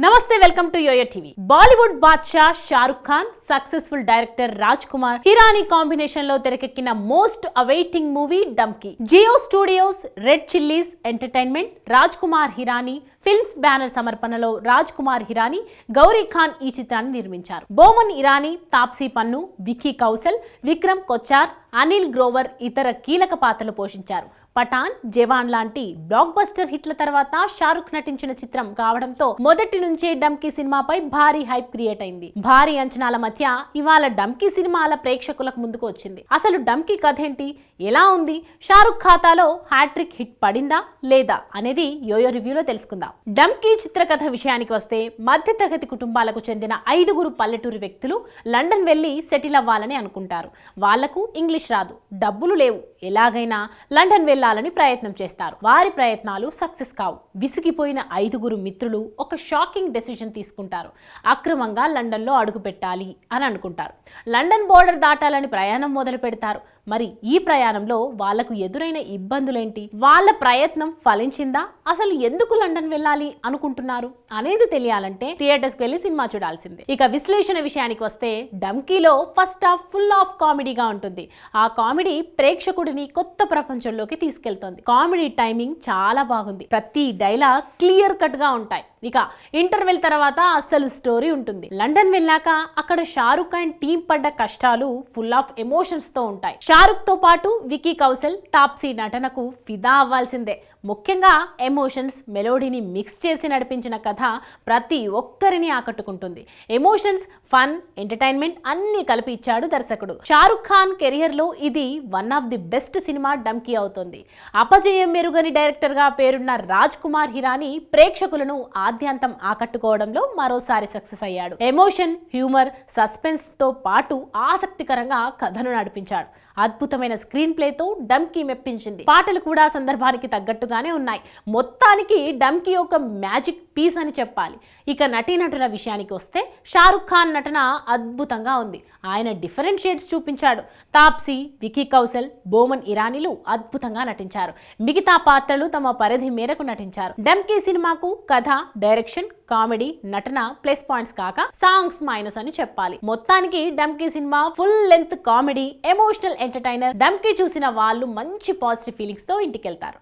నమస్తే, welcome to YoYo TV. Bollywood బాద్షా Shahrukh Khan, successful director Raj Kumar Hirani combination లో తెరకెక్కిన most awaiting movie Dunki. Jio Studios, Red Chillies Entertainment, Raj Kumar Hirani Films banner సమర్పణలో రాజ్ కుమార్ హిరానీ, గౌరీ ఖాన్ ఈ చిత్రాన్ని నిర్మించారు. బోమన్ ఇరానీ, తాప్సీ పన్ను, విక్కీ కౌశల్, విక్రమ్ కొచ్చార్, అనిల్ గ్రోవర్ ఇతర కీలక పాత్రలు పోషించారు. పఠాన్, జవాన్ లాంటి బ్లాక్ బస్టర్ హిట్ల తర్వాత షారుఖ్ నటించిన చిత్రం కావడంతో మొదటి నుంచే డంకీ సినిమాపై భారీ హైప్ క్రియేట్ అయింది. భారీ అంచనాల మధ్య ఇవాళ డంకీ సినిమాల ప్రేక్షకులకు ముందుకు వచ్చింది. అసలు డంకీ కథ ఏంటి, ఎలా ఉంది, షారుఖ్ ఖాతాలో హ్యాట్రిక్ హిట్ పడిందా లేదా అనేది యోయో రివ్యూలో తెలుసుకుందాం. డంకీ చిత్రకథ విషయానికి వస్తే, మధ్యతరగతి కుటుంబాలకు చెందిన 5 పల్లెటూరి వ్యక్తులు లండన్ వెళ్లి సెటిల్ అవ్వాలని అనుకుంటారు. వాళ్లకు ఇంగ్లీష్ రాదు, డబ్బులు లేవు, ఎలాగైనా లండన్ వెళ్లాలని ప్రయత్నం చేస్తారు. వారి ప్రయత్నాలు సక్సెస్ కావు. విసిగిపోయిన 5 మిత్రులు ఒక షాకింగ్ డెసిషన్ తీసుకుంటారు. అక్రమంగా లండన్లో అడుగు పెట్టాలి అని అనుకుంటారు. లండన్ బోర్డర్ దాటాలని ప్రయాణం మొదలు పెడతారు. మరి ఈ ప్రయాణంలో వాళ్లకు ఎదురైన ఇబ్బందులేంటి, వాళ్ళ ప్రయత్నం ఫలించిందా, అసలు ఎందుకు లండన్ వెళ్ళాలి అనుకుంటున్నారు అనేది తెలియాలంటే థియేటర్స్ కి వెళ్లి సినిమా చూడాల్సిందే. ఇక విశ్లేషణ విషయానికి వస్తే, డంకీలో ఫస్ట్ హాఫ్ ఫుల్ ఆఫ్ కామెడీగా ఉంటుంది. ఆ కామెడీ ప్రేక్షకుడిని కొత్త ప్రపంచంలోకి తీసుకెళ్తుంది. కామెడీ టైమింగ్ చాలా బాగుంది. ప్రతి డైలాగ్ క్లియర్ కట్ గా ఉంటాయి. ఇక ఇంటర్వెల్ తర్వాత అసలు స్టోరీ ఉంటుంది. లండన్ వెళ్ళాక అక్కడ షారుఖ్ అండ్ టీం పడ్డ కష్టాలు ఫుల్ ఆఫ్ ఎమోషన్స్ తో ఉంటాయి. షారుఖ్ తో పాటు విక్కీ కౌశల్, తాప్సీ నటనకు ఫిదా అవ్వాల్సిందే. ముఖ్యంగా ఎమోషన్స్, మెలోడీని మిక్స్ చేసి నడిపించిన కథ ప్రతి ఒక్కరిని ఆకట్టుకుంటుంది. ఎమోషన్స్, ఫన్, ఎంటర్టైన్మెంట్ అన్ని కలిపి ఇచ్చాడు దర్శకుడు. షారుఖ్ ఖాన్ కెరియర్ లో ఇది one of the best cinema donkey అవుతుంది. అపజయం మెరుగని డైరెక్టర్ గా పేరున్న రాజ్ కుమార్ హిరానీ ప్రేక్షకులను ఆద్యంతం ఆకట్టుకోవడంలో మరోసారి సక్సెస్ అయ్యాడు. ఎమోషన్, హ్యూమర్, సస్పెన్స్ తో పాటు ఆసక్తికరంగా కథను నడిపించాడు. అద్భుతమైన స్క్రీన్ ప్లేతో డంకీ మెప్పించింది. పాటలు కూడా సందర్భానికి తగ్గట్టుగానే ఉన్నాయి. మొత్తానికి డంకీ ఒక మ్యాజిక్ పీస్ అని చెప్పాలి. ఇక నటీనటుల విషయానికి వస్తే, షారుఖ్ ఖాన్ నటన అద్భుతంగా ఉంది. ఆయన డిఫరెంట్ షేడ్స్ చూపించాడు. తాప్సీ, విక్కీ కౌశల్, బోమన్ ఇరానీలు అద్భుతంగా నటించారు. మిగతా పాత్రలు తమ పరిధి మేరకు నటించారు. డంకీ సినిమాకు కథ, డైరెక్షన్, కామెడీ, నటన ప్లస్ పాయింట్స్ కాక సాంగ్స్ మైనస్ అని చెప్పాలి. మొత్తానికి donkey cinema full length comedy, emotional entertainer. Donkey చూసిన వాళ్ళు మంచి పాజిటివ్ ఫీలింగ్స్ తో ఇంటికెళ్తారు.